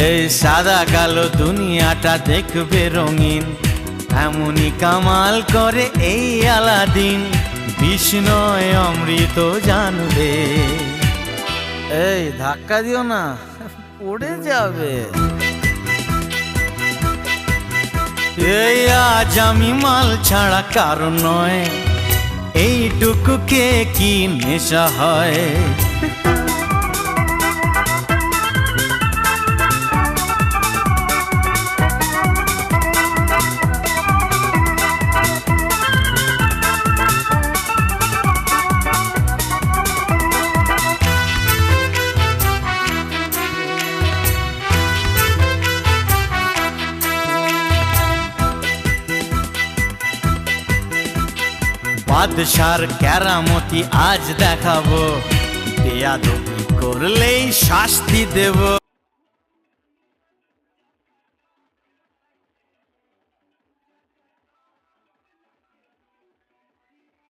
এই সাদা কালো দুনিয়াটা দেখবে রঙিন, এমনই কামাল করে এই আলাদিন। বিষ্ণয় অমৃত জানবে। এই ধাক্কা দিও না, পড়ে যাবে। এই আজ আমি মাল ছাড়া কারণ নয়, এইটুকু কে কি নেশা হয়। বাদশার কেরামতি আজ দেখাবো, বেয়াদবি করলেই শাস্তি দেব।